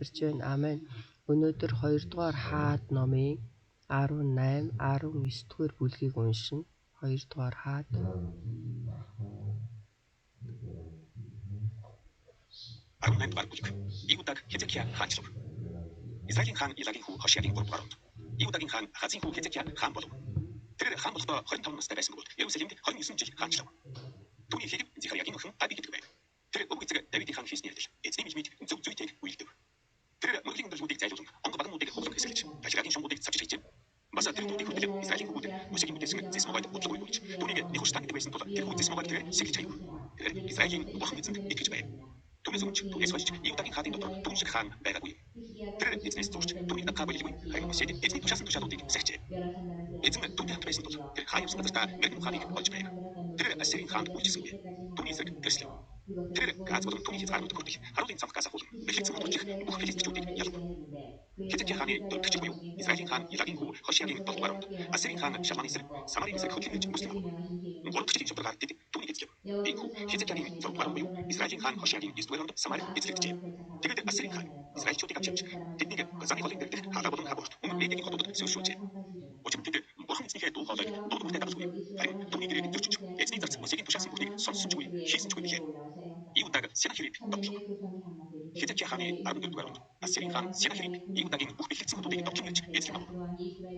залбирч байна. Амен. Өнөөдөр 2 дугаар хаад номын 18, 19 дугаар бүлгийг уншина. 2 дугаар хаад. 이웃닭 히즈키야 한치로 이스라엘 хан 이라긴 후 허시아긴 고르바론 이웃닭인 хан 하진 후 히즈키야 한 보도 тэр хан болохдоо 25 настай байсан бол Ерүсалимд 29 жил хаанчлав. Түүний хэрэг Захариягийн охин Аби гэдэг байв. Тэр өг эцэг Давидын хан хийсний адил эзний мичмит зөв зүйтэйг үйлдэв. Тэр мөрлийн өндөржүүдийг зайлуулан онго багнуудыг хөвлөн хэсгэлж Захариягийн шумбуудыг цавч хийжээ. Баса тэр түүний хүртэл Израилийн хүүхэд Мөсегийн мэдээсэн зэсмогойд бодлогогүй болж түүнийг нэхүштан гэдэг байсан тул тэр хүү зэсмогойд тэр сэглэж хайв. Тэр Израилийн бурхан эзэнд итгэж байв. Түүнээс өмнө түүнээс хойш Иудагийн хаадын дотор түүн шиг хаан байгаагүй. Тэр эзнээс зурч түүнийг накабэлгүй харин Мөсед эзний тушаасан тушаалуудыг сахижээ. Эзэн түүний хамт байсан тул тэр хаан явсан газартаа мэрэгэн хааныг олж байв. Тэр Ассирийн хаанд үйлчилсэнгүй. Түүний эсрэг тэрслэв. Тэр Гац болон түүний хязгаарууд хүртэх харуулын цамхгаас ахуулан бэлгэцэн мөрчих бүх филистичүүдийг ялав. Хизкия хааны дөрөвч буюу Израилийн хаан Илагийн хүү Хошиагийн толгойроо Ассирийн хаан Шалманы эсрэг Самарын эсрэг хөдөлгөж мөслөв. Гурвчдын шударгаар дэд түүний эзлэв. Энэ хүү Хизкиягийн толгойроо буюу Израилийн хаан Хошиагийн эсдүрэнд Самарыг эзлэгдэжээ. Тэгээд Ассирийн хаан Израильчүүдийг авчирч тэднийг Газаны холын дээр хаалга болон хабурт өмнө Эдийн хотуудад зөвшөөрчээ. Учир нь тэд бурхан эзнийхээ дуу хоолойг дуудмагтай дагсгүй. Харин түүний гэрээ өдөрч эзний зарц Мөсегийн тушаасан бүхнийг сонссон ч үгүй хийсэн ч үгүй билээ. Иудаг Сенахериб дотлоо. Хизкия хааны 14 дугаар онд Ассирийн хаан Сенахериб Иудагийн бүх бэлгэцэн хотуудыг докимнэж эзлэв.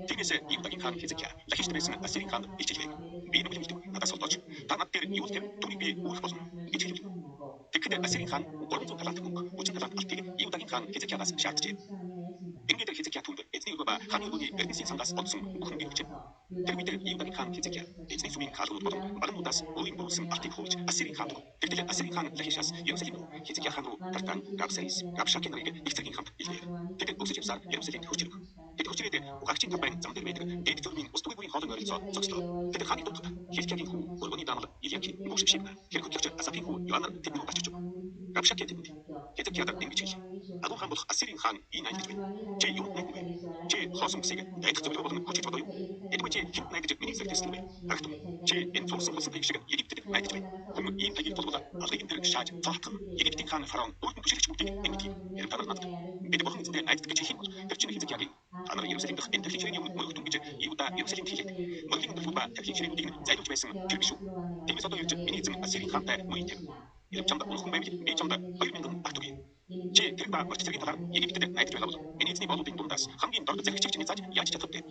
Тиймээс Иудагийн хаан Хизкия Лахишт байсан Ассирийн хаанд ичилээ. Би нэг юм хэлдэг. Надаас олдооч. Та над дээр юу гэв? Түүнийг би үүрх болно гэж хэлв. Тэгэхдээ Ассирийн хаан 300 талант мөнгө, 30 талант алтыг Иудагийн хаан Хизкиягаас шаарджээ. Ингээд Хизкия түнд эзний өргөб хааны өргөний Эрдэнсийн сангаас олдсон бүхэн биелжээ. Тэр үед Иудагийн хаан Хизкия эзний сүмийн хаалгууд болон багнуудаас өөрийн буруусан алтыг хөөж Ассирийн хаанд өгөв. Тэгтэл Ассирийн хаан Лахишаас Ерүсалим руу Хизкия хаан руу Тартан, Рабсаис, Рабшакен нарыг их цагийн хамт илгээв. Тэд өсөж явсаар Ерүсалимд хурж ирв. Тэд хурж ирээд угаагчийн тавбайн зам дээр байдаг дээд төрмийн ус дугуйн хоолой ойролцоо зогслоо. Тэд хааны дунд Хизкиягийн хүү өргөний даамал Илияки бүшгшиг хэрэглэгч Асафийн хүү Йоанар тэдний очиж Рабшакен тэд Хизкияд ингэж хэлв. Агуу хаан болох Ассирийн хаан энэ айлж байна. Чи юу нэг вэ? Чи хоосон үсийг дайдах зөвлөгөө болон хүчиж бодоо юу? Эдгээр чи хинт найдаж миний зэрэг тэслэв. Агтун чи энэ цугсан болсон пиг шиг Египтэд найдаж байна. Хүн ийм тагил толгой алгыг энэ шааж цаалтан Египтийн хаан фараон өөртөө түшигч бүгдийг нэмэгдээ. Тэр танаар надад бид бурхан эзэндээ найддаг гэж хэлэх юм бол тэр чинь Хизкиягийн танаар Ерүсалим дэх энэ тахилын юм мөрөгдөн гэж Иуда Ерүсалим хэлээд мөрлийн төлөвба тахилын юмыг зайлуулж байсан тэр биш үү? Тиймээс одоо ирж миний эзэн Ассирийн хаантай мөрөйтэй. Ирж чамд урхан байвал би чамд 2000 ах түгье. Чи тэр ба мөрч зэргийн талаар Египтэд найдаж байгаа бол миний эзний боолуудын дундаас хамгийн дорд зэрэгчийг чиний зааж яаж чадах вэ?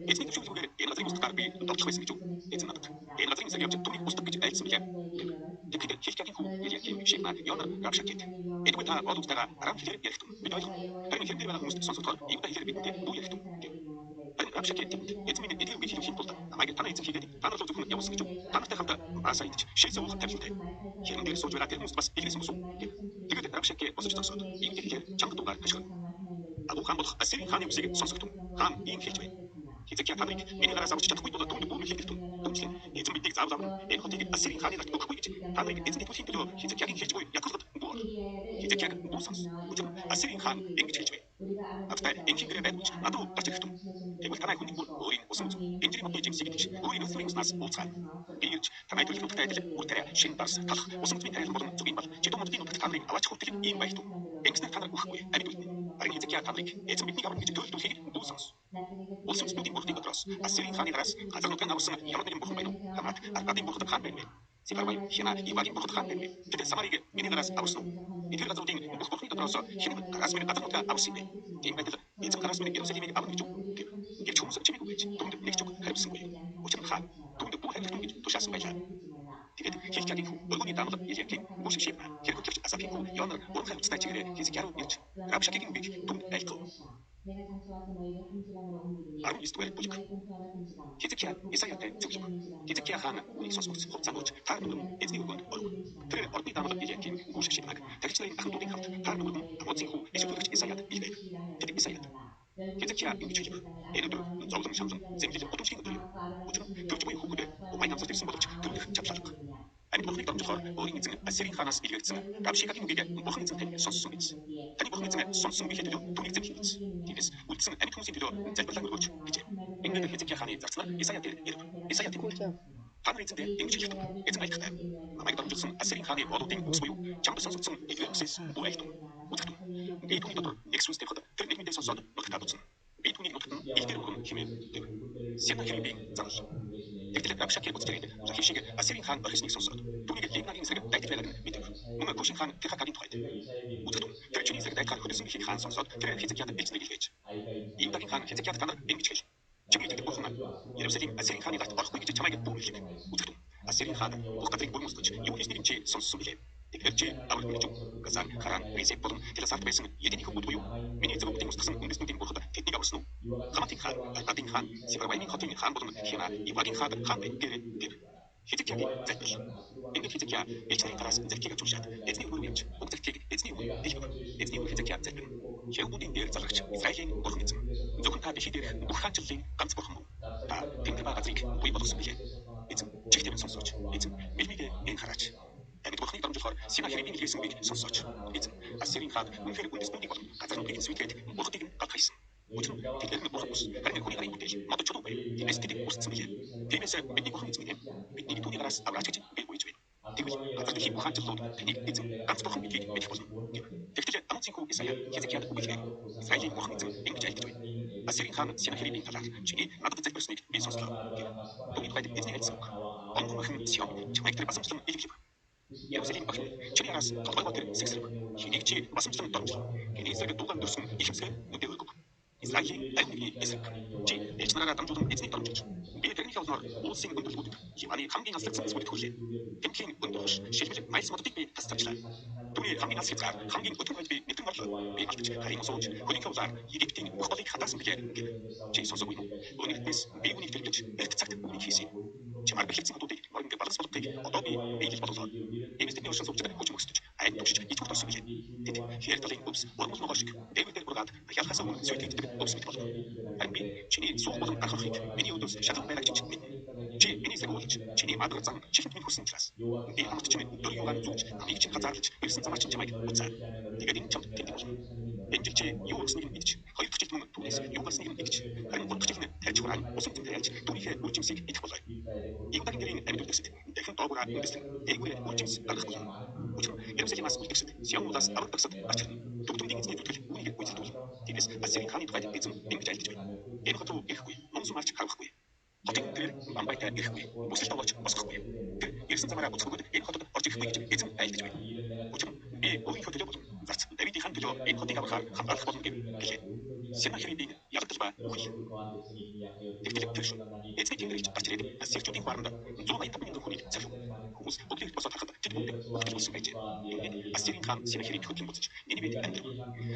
Эзний зөвшөөрлөгөөр энэ газрын устгаар би дордох байсан гэж үү? Эзэн надад энэ газрын эсрэг явж түүнийг устгах гэж айлсан билээ. Тэгэхээр Хизкиягийн хүү Илияким Шимна Йонар Рабшакет. Эдгээр та боолуудтайгаа арам хэлээр ярих юм. Бид ойлгох. Харин хэрэг байгаа хүмүүст сонсохоор Иуда хэлээр бидтэй бүү ярих юм. Рабшакет эзэн минь эдгээр үг хэлэх юм бол намайг танаа эзэн хийгээд та нар зөвхөн явуулсан гэж үү? Та нартай хамт баасаа идэж шийсээ уух тавьлантай. Хэрэг дээр сууж байгаа тэр хүмүүст бас илгэсэн юм уу? Тэгээд Рабшакет босож зогсоод ийм хэлээр чамд дугаар хашгив. Агуу хаан болох Ассирийн хааны үсийг сонсогдсон. Хаан ийм хэлж байна. Хизкия таныг миний гараас авч чадахгүй бол түүнд бүр хэлдэг. Түүнчлэн эзэн биднийг заавал энэ хотыг Ассирийн хааны гарт өгөхгүй гэж таныг эзний төлөхийн төлөө Хизкиягийн хэлж буй якуулгад буур. Хизкияг буусан. Учир нь Ассирийн хаан ингэж хэлж байна. Автай энхингэрэ байж надад гарч ирэхтэн. Тэгвэл танай хүн бүр өөрийн усан энэний мотыг жимсийг гэж өөрийн өсвөрийн уснаас ууцгаа. Би ирж танай төлөвлөлтөд адил үртэрэ шин барс талах усан зүгийн тайлан болон зүгийн бол чидүү мотын нутагт таныг аваач хүртэл ийм байхту. Ингэснээр танаар үхэхгүй амьд үйтнэ. Харин Хизкия таныг эзэн бидний аврах гэж төлөвлөлтийг буусан. Улсын зүгийн бүртийн дотроос Ассирийн хааны гараас газар нутгийн авсан ямар нэгэн бурхан байна уу? Хамаат Арбадын бурхан хаан байна вэ? Сибарвай Хина Ивагийн бурхан хаан байна вэ? Тэд Самарыг миний гараас авсан. Эдгээр газруудын бүх бурхны дотроос хэн гараас минь газар нутгаа авсан бэ? Тийм байдал эзэн гараас минь Ерүсалимыг авах гэж үү? Гэвч хүмүүс чимээг үгэж түнд нэг ч үг хариулсангүй. Учир нь хаан түнд бүх хариулт гэж тушаасан байлаа. Тэгээд Хизкиягийн хүү өргөний даамал Илияким бүшгшиг хэрэглэгч Асафийн хүү Йонар урхан хариуцтай чигээрээ Хизкия руу ирж Рабшакегийн бийг түнд айлгав. Ару иствэр бүлэг. Хизкия Исаятай зөвлөв. Хизкия хаан үнийг сонсгоц хуцаагч таар нүгэн эзний өргөнд оров. Тэр орны даамал Илияким бүшгшиг тархичнарын ахмадуудын хамт таар нүгэн Амоцын хүү Исүлэгч Исаяд илгээв. Тэр Исаяд Хизкия ингэж хэлв. Энэ өдөр зовлон шамлан зэмлэл одоочгийн өдөр. Учир нь төвч буй хүүхэд ухаан хамсад ирсэн боловч түүнийх чавлалга. Амьд бурхныг донжохоор өөрийн эзэн Ассирийн хаанаас илгээгдсэн Рабшакегийн үгийг бурхан эзэнтэй сонссон биз. Таны бурхан эзэн сонссон биехэд түүнийг эзэн хийц. Тиймээс үлдсэн амьд хүмүүсийн төлөө залбирлаа өргөж гэж. Ингээд Хизкия хааны зарцнаар Исая дээр ирв. Исая тэгвэл та нар эзэндээ ингэж хэлдэг. Эзэн айлтгай. Намайг донжуулсан Ассирийн хааны боолуудын үс буюу чамд сонсогдсон эдгээр үсээс бүр айлтгав. Үзэгдв. B 통이 дотор X 스텝 тэр нэг мэдээ сонсоод нутагтаа буцна. B түүнийг нутагт нь илдээр өргөн хэмээдэг. Сена Херибийн занал. Тэгтэл Рабшак Кербуцтерийн Рахишиг Ассирийн хаан орхисныг сонсоод түүнийг Лигнагийн сараг дайдаж байгааг нь мэдв. Мөн Кушин хаан Тэрхакагийн тухайд. Үзэгдэн тэр чиний сараг дайдахаар хөдөлсөн гэхийг хаан сонсоод тэр Хизкияд бич нэгэлгээж. Ийм тагийн хаан Хизкияд танаар энэ бичгэл. Чимээ тэр бурхан Иерусалим Ассирийн хааны дахь орохгүй гэж чамайг бүүрлэх. Үзэгдэн Ассирийн хаан бүх газрыг бүрмөсгөж юу хийснийг чи сонссон билээ. Тэгэхээр чи аврал гэж Газан Харан Ризеп болон Теласарт байсан эдийн хүмүүс буюу миний зөвхөн устгасан үндэснүүдийн бурхад тэднийг авсан уу? Хамтын хаан, Адын хаан, Севарваймын хотын хаан болон Хина Ивагийн хаан гэр Хизкиягийн захидал. Ингээд Хизкия ичнэрийн тараас захидгийг зуршаад эзний өмнө явж уг захидгийг эзний өмнө дэлгэх. Эзний өмнө Хизкия захидна. Хевүүдийн дээр зарагч Израилийн бурхан эзэн. Зөвхөн та дэлхий дээр бүх хаанчлалын ганц бурхан мөн. Та тэнд ба газрыг буй болгосон билээ. Эзэн чихтэй сонсооч. Эзэн мэлмигээ энэ хараач. Амьд бурхны дамжуулахаар Сина Херибийн хэлсэн үг сонсооч. Эзэн Ассирийн хаан үнэхээр үндэстнүүдийг болон газар нутгийг сүйтгэхэд бурхтыг нь гал хайсан. Учир нь тэдгээр нь бурхан бус. Харин хүний гарын бүтээл мод чулуу байв. Тиймээс тэдийг устсан билээ. Тиймээс бидний бурхан эзэн минь бидний түүний гараас авраач гэж би гуйж байна. Тэгвэл газар дэлхийн бүх хаанчлалууд тэнийг эзэн ганц бурхан гэдгийг мэдэх болно. Тэгтэл Амцын хүү Исая Хизкияд үгэлээ. Израилийн бурхан эзэн ингэж айлдж байна. Ассирийн хаан Сина Херибийн талаар чиний надад залбирсныг би сонслоо. Түүний тухайд эзний хэлсэн үг. Онгон охин Сион чамайг тэр басамжлан илгэв. Иерусалим охин чиний араас толгойгоо тэр сэгсрэв. Чинийг чи басамжлан дормжлоо. Чиний эсрэг дуган дөрсөн ихэмсгээ нүдээ өргөв. Израилийн аюулгүй эсрэг. Чи ээж нараа дамжуулан эзнийг дормжилж. Би тэрнийхээ олноор улсын өндөрлгүүд Ливаны хамгийн аслагдсан зүйлд хүлээ. Тэмхийн өндөрш шилбэл майлс модыг би тасцарчлаа. Түүний хамгийн аз хязгаар хамгийн өтөн байд би нэгэн орлоо. Би малтж харин сууж хөнийхөө улаар Египтийн бүх голыг хатаасан билээ. Чи сонсоогүй юу? Өнөөдрөөс би үнийг тэргэж эрт цагт үнийг хийсэн. Чамаар бэлтгэсэн хотуудыг моринг балгас болгохыг одоо би биелэл болголоо. Эмэс тэдний оршин суугчдад хүч мөсдөж айн төгсөж ичгүүр орсон билээ. Тэд хэр талын өвс урмал ногоо шиг дэвэр дээр бургаад ялхаас өмнө сүйтгэдэг өвс мэт болов. Харин би чиний суух болон анхаарахыг миний өдөөс шалган байгааг чинь мэднэ. Чи миний сэгүүлж чиний мадаг зам чихэнд минь хүссэн учраас би хамт чинь дөр юугаар зүүж нэг чинь хазаарлаж ирсэн замаар чинь чамайг буцаа. Тэгээд энэ чамд тэмдэг болно. Энэ жил чи юу болсныг мэдж хоёр дахь жилд мөн түүнээс юу болсныг мэдж харин гурав дахь жилд тайлж хураан усан тэмдэг ялж түүнийхээ үржимсийг идэх болов. Иудагын дэрийн амьд үлдгэсэд дахин доогуугаар үлдэслэн дээгүүр үржимс гаргах болно. Учир нь Иерусалимаас үлдгэсэд Сионуудаас авраг тагсад гарч ирнэ. Төгтөмдийн эзний зүтгэл үүнийг гүйцэтгүүл. Тиймээс Ассирийн хааны тухайд эзэн ингэж айлдж байна. Энэ хот руу ирэхгүй, номсон марч харахгүй. Хотын дээр амбайтай ирэхгүй, бүсэлд овоож босгохгүй. Тэр ирсэн замаараа буцахгүй энэ хотод орж ирэхгүй гэж эзэн айлдж байна. Учир нь би өөрийнхөө төлөө болон зарц Давидын хаан төлөө энэ хотыг аврахаар хамгаалах болно гэлээ. Сена Херибийн ягдтал ба үхэл. Тэгтэл тэр эзний тэмдэгч гарч ирээд Ассирчүүдийн хуаранд 185 мянган хүнийг захив. Хүмүүс бүгд босоод харахад тэд бүгд бүгд болсон байжээ. Тэгээд Ассирийн хаан Сена Хериб хөдлөн буцаж Ниневед амьдрав.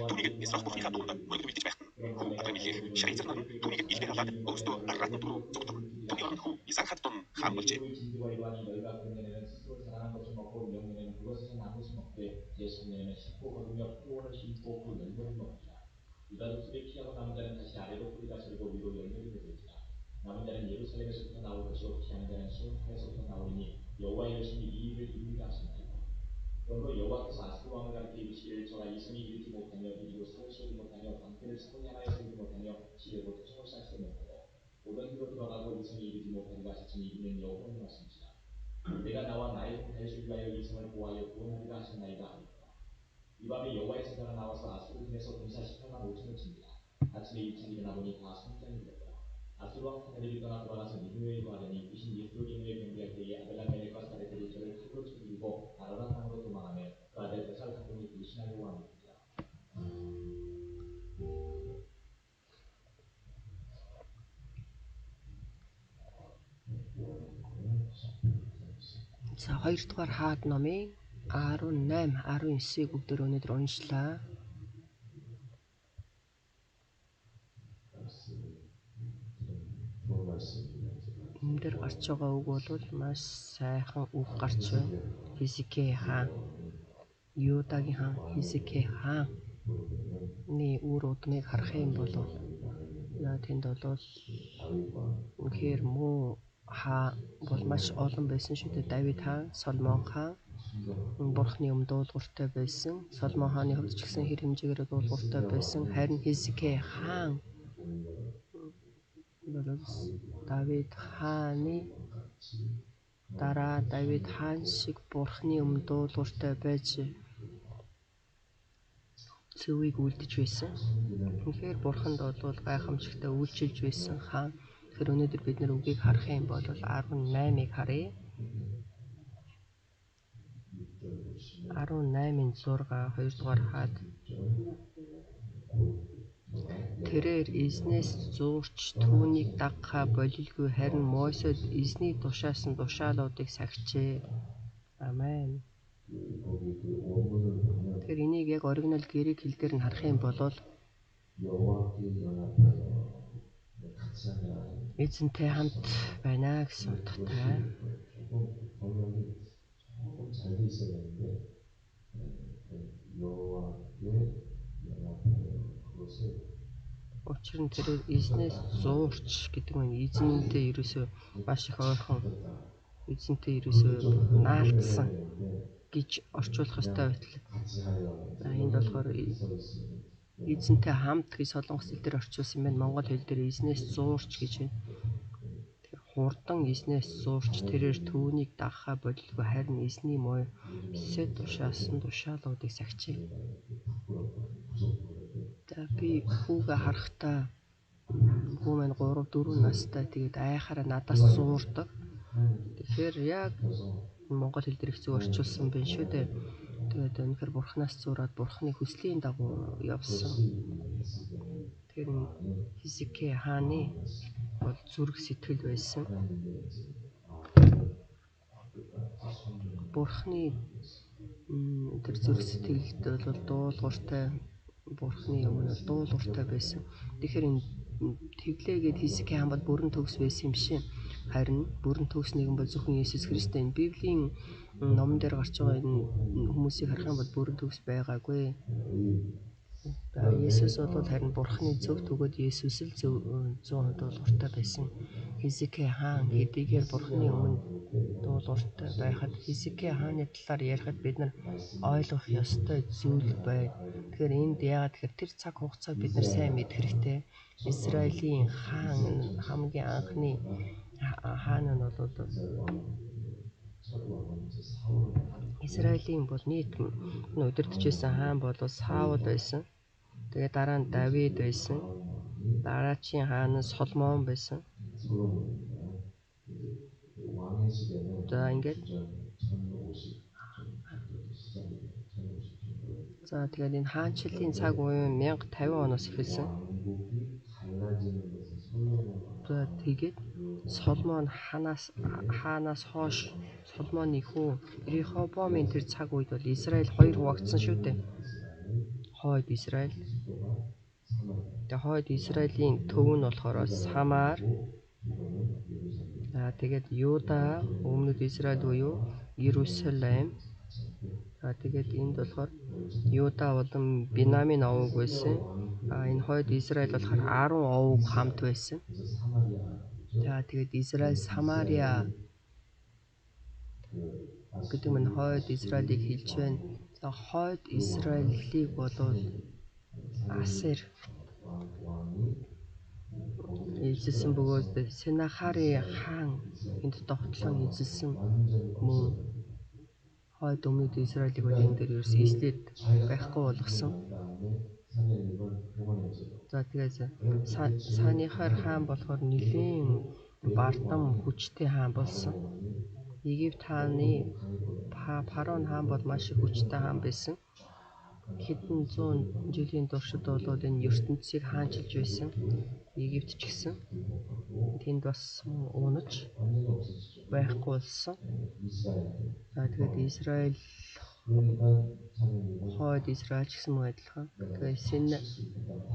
Түүнийг Израиль бурхны дундад мөрөд битэж байх. Хүү Адрамихих Шарицэр нар түүнийг илбэр халаад өөрсдөө Арратны дөрөв зүгтв. Түүний орон хүү Исархаттон хаан болжээ. 너희가 그년에는 스스로 자라난 것을 먹고 명년에는 그것에서 남은 것을 먹되 제3년에는 씹고 거두며 표원을 심고 그 열매를 먹으리라. 유다 족속에 피하고 남은 자는 다시 아래로 뿌리가 절고 위로 열매를 맺을지라. 남은 자는 예루살렘에서부터 나올 것이요 피하는 자는 시온산에서부터 나오리니 여호와의 여신이 이 일을 이루게 하신다니라. 그러므로 여호와께서 아스루 왕을 가리켜 이르시기를 저가 이 성이 이르지 못하며 이리로 산을 쏘지 못하며 방패를 성을 향하여 세우지 못하며 지뢰로 토성을 쌓지 못하고 오던 길로 돌아가고 이 성이 이르지 못하리라 하시니 이는 여호와의 말씀이시라. 내가 나와 나의 종 다윗을 위하여 이 성을 보호하여 구원하리라 하셨나이다 하였더라. 이 밤에 여호와의 사자가 나와서 아수르 군에서 군사 18만 5천을 칩니다. 아침에 일찍 일어나 보니 다 성전이 되었더라. 아수르 왕 사내들이 떠나 돌아가서 니느웨에 거하려니 귀신 예수로기느에 경비할 때에 아벨라멜렉과 사례들이 저를 칼로 쳐 죽이고 아라라 땅으로 도망하며 그 아들 베살 각동이 불신하려고 함이니라. За хоёрдугаар хаад номын 18, 19-ийг бүгдээр өнөөдөр уншлаа. Энэ дээр гарч байгаа үг бол маш сайхан үг гарч байна. Хизкия хаан, Юдагийн хаан Хизкия хааны үр удмыг харах юм бол тэнд бол үнэхээр муу хаан бол маш олон байсан шүү дээ. Давид хаан, Соломон хаан бурхны өмнө дуулууртай байсан. Соломон хааны хувьд ч гэсэн хэр хэмжээгээр дуулууртай байсан. Харин Хизкия хаан Давид хааны дараа Давид хаан шиг бурхны өмнө дуулууртай байж зөвийг үлдэж байсан. Тэгэхээр бурханд бол гайхамшигтай үйлчилж байсан хаан. Тэгэхээр өнөөдөр бид нар үгийг харах юм бол 18-ыг харъя. 18-ын 6 2-дугаар хаад тэрээр эзнээс зуурч түүнийг дагахаа болилгүй харин Мойсед эзний тушаасан тушаалуудыг сахижээ. Амен. Тэгэхээр энийг яг оригинал грек хэл дээр нь харах юм бол эзэнтэй хамт байна гэсэн утгатай. 조금 잘 돼 있어야 되는데 여호와께 그것을 Учир нь тэр эзнээс зуурч гэдэг нь эзэнтэй ерөөсөө маш их ойрхон эзэнтэй ерөөсөө наалдсан гэж орчуулах ёстой байтал. Энд болохоор эзэнтэй хамт гэж солонгос хэл дээр орчуулсан байна. Монгол хэл дээр эзнээс зуурч гэж байна. Тэгэхээр хурдан эзнээс зуурч тэрээр түүнийг дагахаа болилгүй харин эзний Мойсед тушаасан тушаалуудыг сахижээ. За би хүүгээ харахтаа хүү маань 3 4 настай тэгээд айхаараа надаас зуурдаг. Тэгэхээр яг монгол хэл дээр их зөв орчуулсан байна шүү дээ. Тэгээд өнөхөр бурхнаас зураад бурхны хүслийн дагуу явсан. Тэр Хизкия хааны бол зүрх сэтгэл байсан. Бурхны тэр зүрх сэтгэлд бол дуулууртай бурхны өмнө дуулууртай байсан. Тэгэхээр энэ тэглээгээд Хизкия хаан бол бүрэн төгс байсан юм шээ. Харин бүрэн төгс нэгэн бол зөвхөн Есүс Христос. Энэ Библийн номон дээр гарч байгаа энэ хүмүүсийг харах юм бол бүрэн төгс байгаагүй. Есүс бол харин бурхны зөв төгөөд Есүс л 100% дуулууртай байсан. Хизкия хаан хэдийгээр бурхны өмнө дуулууртай байхад Хизкия хааны талаар ярихад бид нар ойлгох ёстой зүйл байна. Тэгэхээр энд яагаад тэгэхээр тэр цаг хугацааг бид нар сайн мэдэх хэрэгтэй. Израилийн хаан хамгийн анхны хаан нь бол Израилийн бол нийт удирдахжсэн хаан бол Саул байсан. Тэгээ дараа нь Давид байсан. Дараачийн хаан нь Соломон байсан. За ингээд за тэгээд энэ хаанчлалын цаг үе 1050 оноос эхэлсэн. За тэгээд Соломон хаанаас хойш Соломоны хүү Рехобоамын тэр цаг үед бол Израиль хоёр хуваагдсан шүү дээ. Хойд Израиль. Тэгээд хойд Израилийн төв нь болохоор Самар. Тэгээд Юда, өмнөд Израиль буюу Иерусалим. Тэгээд энд болохоор Юда болон Бинамин овог байсан. Энэ хойд Израиль болохоор 10 овог хамт байсан. За тэгээд Израиль Самариа гэдэг нь хойд Израилийг хэлж байна. За хойд Израилийг болоод Асер эзэлсэн бөгөөд Сенахари хаан энд тогтлон эзэлсэн мөн хойд өмнөд Израилийг бол энэ дээр ерөөс эзлээд байхгүй болгосон. За тэгээд Санихар хаан болохоор нэлийн бардам хүчтэй хаан болсон. Египт хааны Фараон хаан бол маш их хүчтэй хаан байсан. Хэдэн зуун жилийн туршид бол энэ ертөнцийг хаанчилж байсан. Египт ч гэсэн тэнд бас унаж байхгүй болсон. За тэгээд Израиль хойд Израиль ч гэсэн мөн адилхан. Тэгээд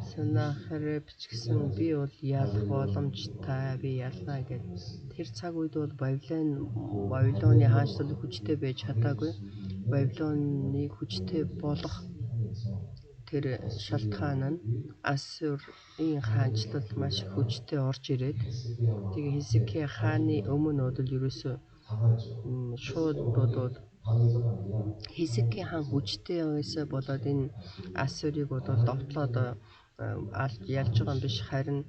Сенахериб ч гэсэн би бол ялах боломжтой би ялнаа гэдэг. Тэр цаг үед бол Бабилоны хаанчлал хүчтэй байж чадаагүй. Бабилоныг хүчтэй болох тэр шалтгаан нь Ассурын хаанчлал маш хүчтэй орж ирээд тэгээ Хизкия хааны өмнө бол ерөөсөө шууд бодоод Хизкия хаан хүчтэй байсаа болоод энэ Ассурыг бол довтлоод ялж байгаа юм биш, харин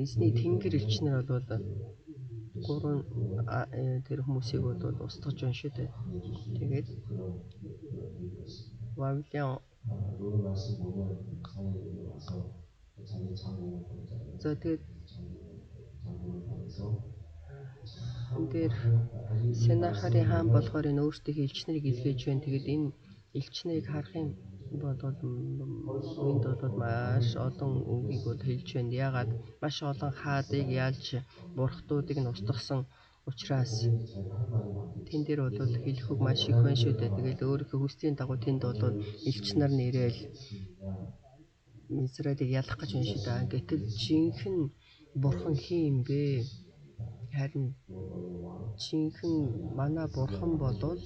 эзний тэнгэр элчнэр бол гурван тэр хүмүүсийг бол устгаж байна шүү дээ. Тэгээд 오늘 말씀 보면 이사야에게 와서 자기 장국을 보내잖아요. За тэгээд 장국을 보내서 참 дээр 아주 이 Сенахарын хаан 말씀을 болохоор энэ өөртөө элч нарыг илгээж байна. Тэгээд энэ элч нарыг харах юм бол энд бол маш олон үгийг хэлж байна. Ягаад маш олон хаадыг ялж бурхтуудыг нь устгасан учраас тэн дээр бол хэлэх үг маш их байна шүү дээ. Тэгээд өөрийнхөө хүслийн дагуу тэнд бол элч нар нэрэл Израилийг ялах гэж байна шүү дээ. Гэтэл жинхэнэ бурхан хин юм бэ? Харин жинхэнэ манай бурхан болвол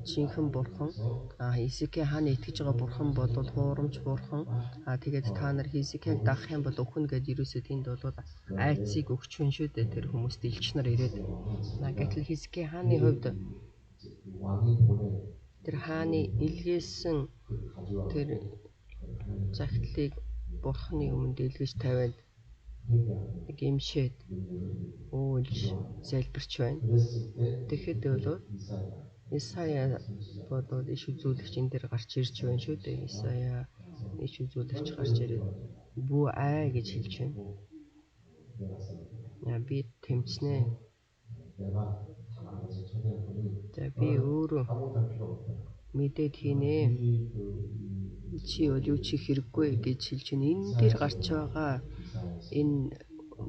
жинхэнэ бурхан Хизкия хааны итгэж байгаа бурхан болвол хуурамч бурхан. Тэгээд та нар Хизкияг дагах юм бол өхнө гэд ерөөсөө тэнд бол айцыг өгч байна шүү дээ. Тэр хүмүүст элч нар ирээд. Гэтэл Хизкия хааны хувьд тэр хааны илгээсэн тэр загтлыг бурханы өмнөд илгээж тавиад гимшээд өөлж залбирч байна. Тэгэхэд бол Исая бодвол иш үзүүлэгч энэ дээр гарч ирж байна шүү дээ. Исая иш үзүүлэгч гарч ирээд бүү ай гэж хэлж байна. Би тэмцэнэ. За би өөрөө мэдээд хийнэ. Чи бол юу чих хэрэггүй гэж хэлж байна. Энэ дээр гарч байгаа энэ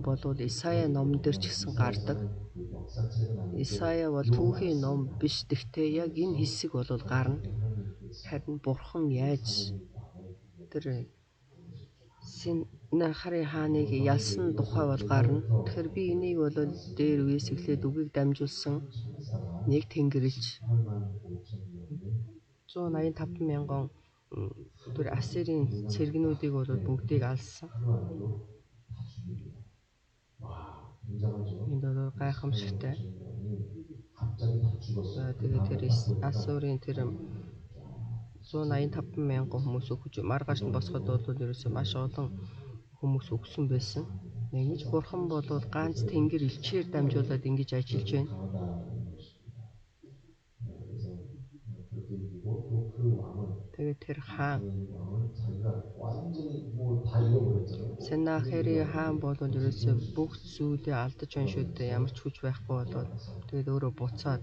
болвол Исая ном дээр ч гэсэн гардаг. Исая бол түүхийн ном биш. Гэхдээ яг энэ хэсэг бол гарна. Харин бурхан яаж тэр Сенахарын хааныг ялсан тухай бол гарна. Тэгэхээр би энийг бол дээр үеэс эхлээд үгийг дамжуулсан нэг тэнгэрлэгч 185 мянган тэр Ассирийн цэргнүүдийг бол бүгдийг алсан. Энэ бол гайхамшигтай. Тэгээд тэр Ассурын тэр 185 мянган хүмүүс өгч маргааш нь босоход бол ерөөсөө маш олон хүмүүс өгсөн байсан. Нэгж бурхан бол ганц тэнгэр элчээр дамжуулаад ингэж ажиллаж байна. Тэгээд тэр хаан Сенахери хаан бол ерөөсөө бүх зүйлээ алдаж байна шүү дээ. Ямар ч хүч байхгүй болоод тэгээд өөрөө буцаад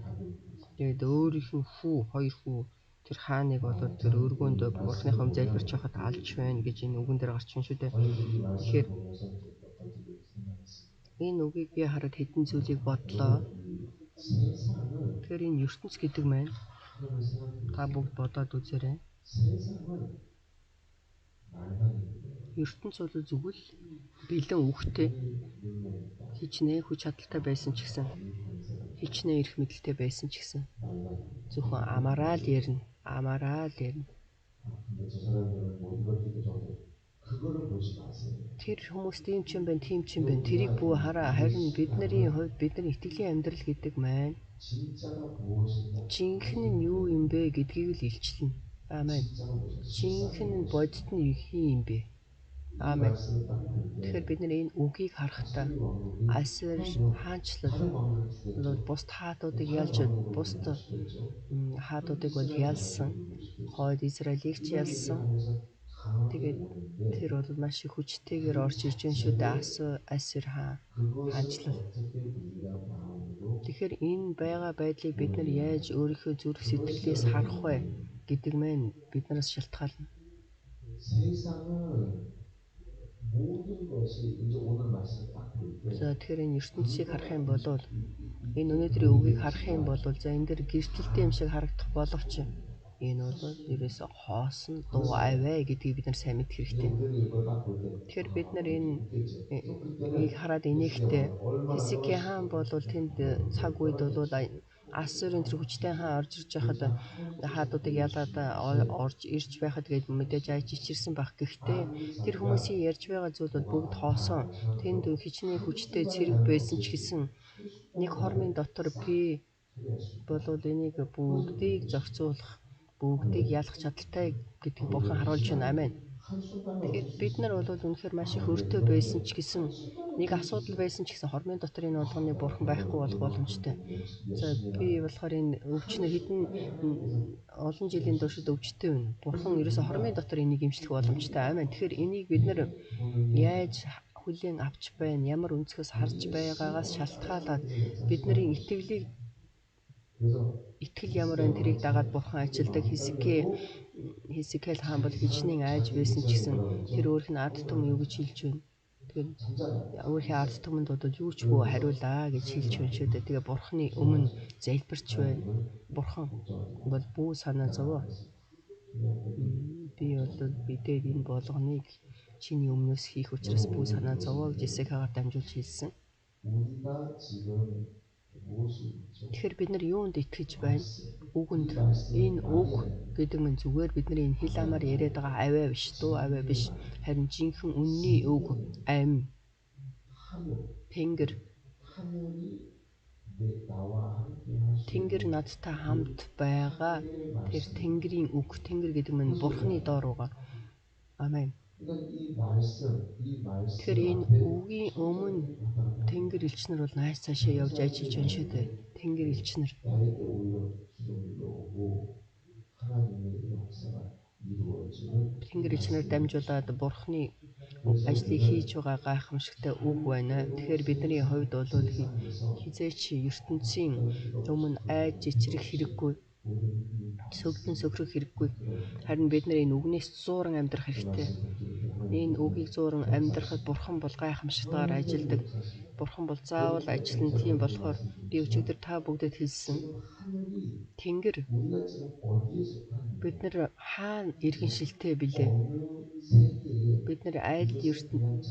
тэгээд өөрийнх нь хоёр хүү тэр хааныг бол тэр өргөөндөө бурхныхаа залбирч байхад алж байна гэж энэ үгэн дээр гарч байна шүү дээ. Тэгэхээр энэ үгийг би хараад хэдэн зүйлийг бодлоо. Тэгэхээр энэ ертөнц гэдэг маань та бүгд бодоод үзээрэй. ертөнц бол зүгэл бэлэн үхтэй хичнээн хүч чадалтай байсан ч гэсэн хичнээн эрх мэдэлтэй байсан ч гэсэн зөвхөн амаараа л ярина. Тэр хүмүүс тийм ч юм байна, тийм ч юм байна. Тэрийг бүү хараа. Харин бидний хувьд бидний итгэлийн амьдрал гэдэг маань жинхэнэ нь юу юм бэ гэдгийг л илчилнэ. Аамен. Жинхэнэ нь бодит нь юм бэ? Аамен. Тэгэхээр бид энэ үгийг харахтаа Ассир хаанчлал бол бусд хаадуудыг ялж бусд хаадуудыг бол ялсан. Хойд Израилийг ч ялсан. Тэгээд тэр бол маш их хүчтэйгээр орж ирж байгаа шүү дээ. Ассир хаанчлал. Тэгэхээр энэ байгаа байдлыг бид нар яаж өөрийнхөө зүрх сэтгэлээс харах вэ гэдэг маань биднээс шалтгаална. За тэгэхээр энэ ертөнцийг харах юм бол энэ өнөөдрийн үгийг харах юм бол за энэ дэр гэрчлэлтэй юм шиг харагдах боловч энэ бол ерөөсөө хоосон дуу аваа гэдгийг бид нар сайн мэдэх хэрэгтэй. Тэгэхээр бид нар энийг хараад инээхдээ Хизкия хаан бол тэнд цаг үед бол Ассурын тэр хүчтэй хаан орж ирж байхад хаадуудыг ялаад орж ирж байхад гээд мэдээж айж ичирсэн байх. Гэхдээ тэр хүмүүсийн ярьж байгаа зүйл бол бүгд хоосон. Тэнд хичнээн хүчтэй цэрэг байсан ч гэсэн нэг хормын дотор би болвол энийг бүгдийг зохицуулах, бүгдийг ялах чадaltaй гэдгийг бурхан харуулж байна. Амен. Тэгэхээр бид нар бол үнэхээр маш их өртөө байсан ч гэсэн нэг асуудал байсан ч гэсэн хормын дотор энэ болгоныг бурхан байхгүй болох боломжтой. За би болохоор энэ өвчнө хэдэн олон жилийн туршид өвчтөй байна. Бурхан ерөөсө хормын дотор энийг имжлэх боломжтой. Аамен. Тэгэхээр энийг бид нар яаж хүлээн авч байна, ямар өнцгөөс харж байгаагаас шалтгаалаад бидний итгэл ямар байна тэрийг дагаад бурхан ажилдаг. Хизкиэл хаан бол хичнээн айж байсан ч гэсэн тэр өөрх нь ард түмэн юу гэж хэлж байна. Тэгэхээр өөрхийн ард түмэнд бодож юу ч бүү хариулаа гэж хэлж байна шүү дээ. Тэгээ бурханы өмнө залбирч байна. Бурхан бол бүү санаа зовоо. Би бол бидээд энэ болгоныг чиний өмнөөс хийх учраас бүү санаа зовоо гэж Есекагаар дамжуулж хэлсэн. Тэгэхээр бид нар юунд итгэж байна? Үгэнд. Энэ үг гэдэг нь зүгээр бидний энэ хэл амаар яриад байгаа авиа биш, дуу авиа биш. Харин жинхэнэ үнний үг, ам, Тэнгэр надтай хамт байгаа. Тэр Тэнгэрийн үг. Тэнгэр гэдэг нь бурханы доор байгаа. Амен. Тэгэхээр энэ үгийн өмнө Тэнгэр элчнэр бол найс цаашаа явж ажиллаж байна шүү дээ. Тэнгэр элчнэр. Тэнгэр элчнэр дамжуулаад бурханы ажлыг хийж байгаа гайхамшигтай үг байна. Тэгэхээр бидний хувьд бол хизээч ертөнцийн өмнө айж ичрэх хэрэггүй. Сөгдөн сөхрөх хэрэггүй. Харин бид нар энэ үгнээс зууран амьдрах хэрэгтэй. Энэ үгийг зууран амьдрахад бурхан бол гайхамшигтайгаар ажилдаг. Бурхан бол заавал ажиллана. Тийм болохоор би өчигдөр та бүгдэд хэлсэн. Тэнгэр бид нар хаана иргэншилтэй билээ? Бид нар айл ертөнд.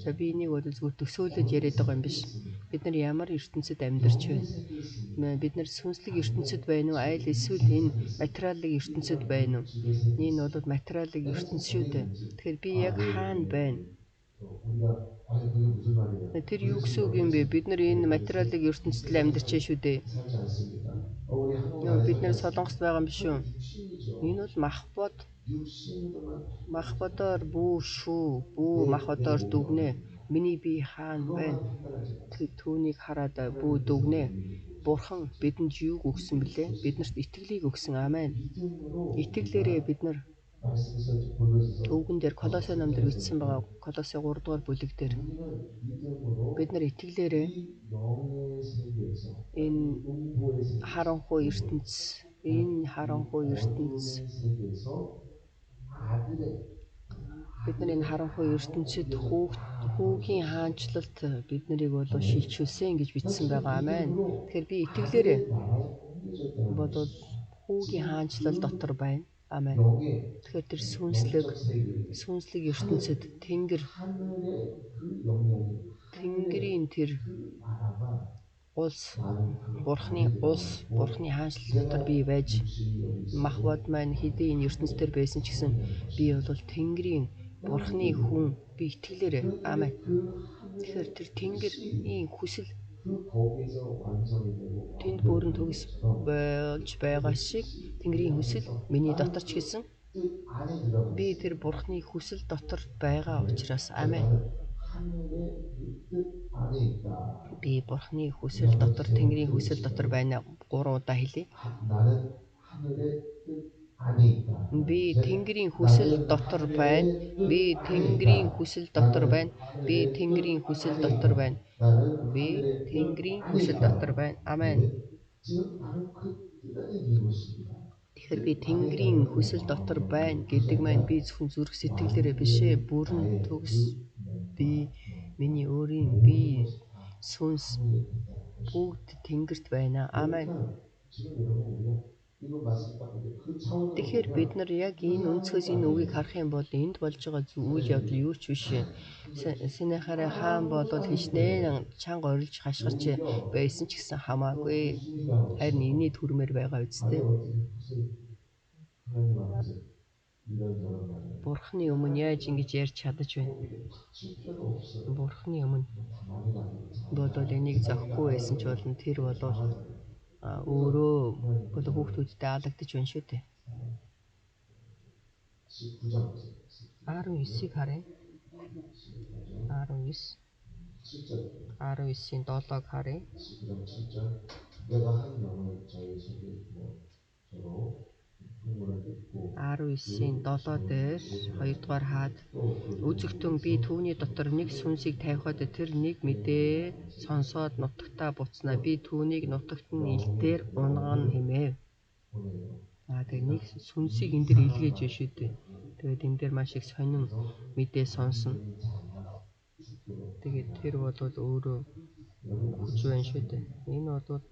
За би энийг бол зүгээр төсөөлөж яриад байгаа юм биш. Бид нар ямар ертөнцид амьдарч байна? Бид нар сүнслэг ертөнцид байна уу? Айл эсвэл энэ материалын ертөнцид байна уу? Энэ бол материалын ертөнц шүү дээ. Тэгэхээр би яг хаана байна? Тэр юу гэсэн үг юм бэ? Бид нар энэ материалын ертөнцид л амьдарч байна шүү дээ. Бид нар Солонгост байгаа юм биш үү? Энэ бол махбодоор бүү шүү. Бүү махбодоор дүгнэ. Миний бие хаана байна? Түүнийг хараад бүү дүгнэ. Бурхан бидэнд юуг өгсөн бэлээ? Биднэрт итгэлийг өгсөн. Амен. Итгэлээрээ бид нар өвгөн дээр Колосе ном дээр бичсэн байгаа. Колосе 3 дугаар бүлэг дээр бид нар итгэлээрээ энэ харанхуй ертөнц бид нар энэ харанхуй ертөнцид хүүгийн хаанчлалт бид нарыг бол шилжүүлсэн гэж бичсэн байгаа. Амен. Тэгэхээр би итгэлээрээ бодвол хүүгийн хаанчлал дотор байна. Амен. Тэгэхээр тэр сүнслэг ертөнцид Тэнгэрийн тэр улс, бурхны хаанчлал дотор би байж махбод маань хэдийн энэ ертөнцийн байсан ч гэсэн би бол Тэнгэрийн бурхны хүн би итгэлээрээ. Амен. Тэгэхээр тэр Тэнгэрийн хүсэл тэнд бүрэн төгс болж байгаа шиг Тэнгэрийн хүсэл миний дотор ч гэсэн би тэр бурхны хүсэл дотор байгаа учраас. Амен. Би бурхны хүсэл дотор, Тэнгэрийн хүсэл дотор байна. 3 удаа хэлье. Би Тэнгэрийн хүсэл дотор байна. Би Тэнгэрийн хүсэл дотор байна. Би Тэнгэрийн хүсэл дотор байна. Би Тэнгэрийн хүсэл дотор байна. Амен. Тэгэхээр би Тэнгэрийн хүсэл дотор байна гэдэг маань би зөвхөн зүрх сэтгэлээрээ биш ээ. Бүрэн төгс би миний өөрийн би сүнс бүгд Тэнгэрт байна. Амен. Тэгэхээр бид нар яг энэ өнцгөөс энэ үгийг харах юм бол энд болж байгаа үйл явдал юу ч биш. Синехараа хаан болол хичнээн чанга орилж хашгирч байсан ч гэсэн хамаагүй. Харин эний төрмөр байгаа үстэй. Бурхны өмнө яаж ингэж ярьж чадаж байна? Бурхны өмнө бодвол энийг зөхгүй байсан ч болно. Тэр болов өөрөө хүүхдүүдтэй алагдаж байна шүү дээ. 19-ийг харъя. 19. 19-ийн 7-ыг харъя. 19장 7절 내가 한 영을 저희 속에 저로 풍물을 뜯고 19-ийн 7 дээр 2-дугаар хаад үзэгтэн би түүний дотор нэг сүнсийг тавихад тэр нэг мэдээ сонсоод нутагтаа буцнаа. Би түүнийг нутагт нь илдээр унгана хэмэв. Тэгээ нэг сүнсийг энэ дэр илгээж байна шүү дээ. Тэгээд энэ дэр маш их сонин мэдээ сонсно. Тэгээд тэр бол өөрөө хүч байна шүү дээ. Энэ бол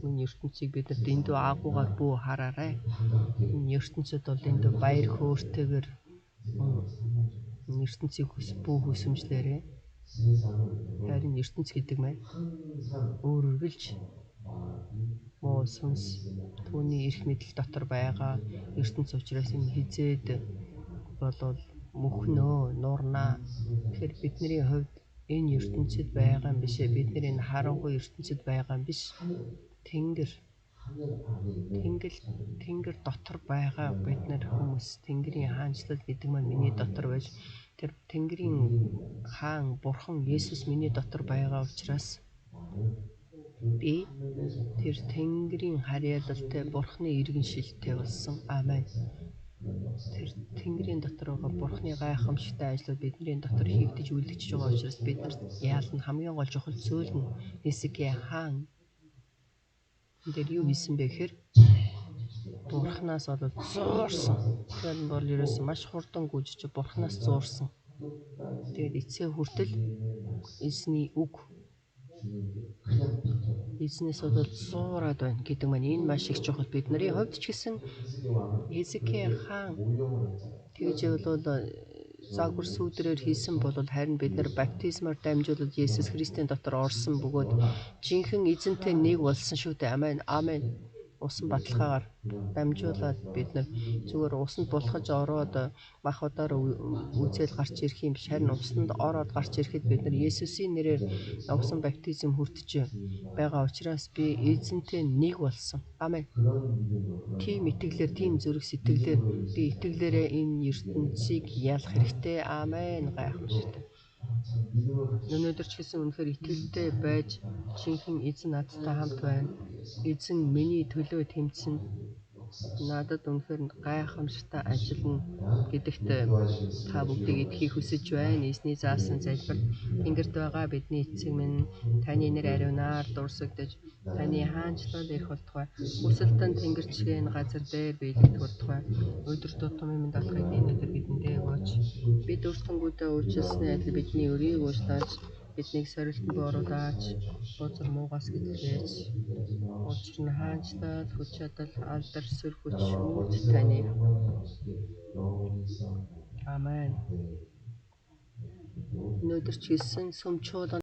энэ ертөнцийг бид нар дэндүү агуугаар бүү хараарай. Энэ ертөнцид бол дэндүү баяр хөөртэйгээр ертөнцийг бүү хүсэмжлээрээ харин ертөнц гэдэг маань өөр үргэлж муу сүнс түүний эрх мэдэл дотор байгаа ертөнц учраас энэ хизээд болол мөхнөө нурнаа. Тэгэхээр бидний хувьд энэ ертөнцид байгаа юм биш ээ. Бид нар энэ харанхуй ертөнцид байгаа юм биш. Тэнгэр дотор байгаа бид нар хүмүүс. Тэнгэрийн хаанчлал гэдэг маань миний дотор байж тэр Тэнгэрийн хаан бурхан Есүс миний дотор байгаа учраас би тэр Тэнгэрийн харьяалалтай бурханы иргэншилтэй болсон. Амен. Тэр Тэнгэрийн дотор байгаа бурханы гайхамшигтай ажлууд бидний дотор хийгдэж үлдчихэж байгаа учраас бид нар яална хамгийн гол чухал зүйл нь Хизкия хаан дээр юу хийсэн бэ гэхээр бурханаас бол зуурсан. Тэр нь бол ерөөсөн маш хурдан гүйжиж бурханаас зуурсан. Тэгээд эцсээ хүртэл эзний үг эзнээс бол зуураад байна гэдэг маань энэ маш их чухал. Бидний хувьд ч гэсэн Хизкия хаан тэгж бол загвар сүудрээр хийсэн бол харин бид нар баптизмаар дамжуулаад Есүс Христийн дотор орсон бөгөөд жинхэнэ эзэнтэй нэг болсон шүү дээ. Амен. Амен. Усан баталгаагаар дамжуулаад бид нар зүгээр усанд булхаж ороод мах удаар үзэл гарч ирэх юм биш. Харин усанд ороод гарч ирэхэд бид нар Есүсийн нэрээр усан баптизм хүртэж байгаа учраас би эзэнтэй нэг болсон. Амен. Тийм итгэлээр, тийм зүрх сэтгэлээр би итгэлээрээ энэ ертөнцийг ялах хэрэгтэй. Амен. Гайхамшигтай. Өнөөдөр ч гэсэн үнэхээр итгэлтэй байж жинхэнэ эзэн надтай хамт байна. Эзэн миний төлөө тэмцэн надад үнэхээр гайхамшигтай ажиллана гэдэгт та бүгдийг итгэхийг хүсэж байна. Эзний заасан залбирт Тэнгэрт байгаа бидний эцэг минь таны нэр ариунаар дурсагдж таны хаанчлал ирэх болтугай. Хүсэлтэн тэнгэрчгийн газар дээр биелэгдэх болтугай. Өдөр тутмын минь давхрыг өнөөдөр бидэндээ өгөөч. Бид өртөнгүүдээ үйлчилсэний адил бидний өрийг уучлаач. Биднийг сорилтонд оруулаач. Бузар муугаас гэдгээс учир нь хаанчлал, хүч чадал, алдар, сүр хүч шүүд таны. Амен. Өнөөдөр ч гэсэн сүм чуулган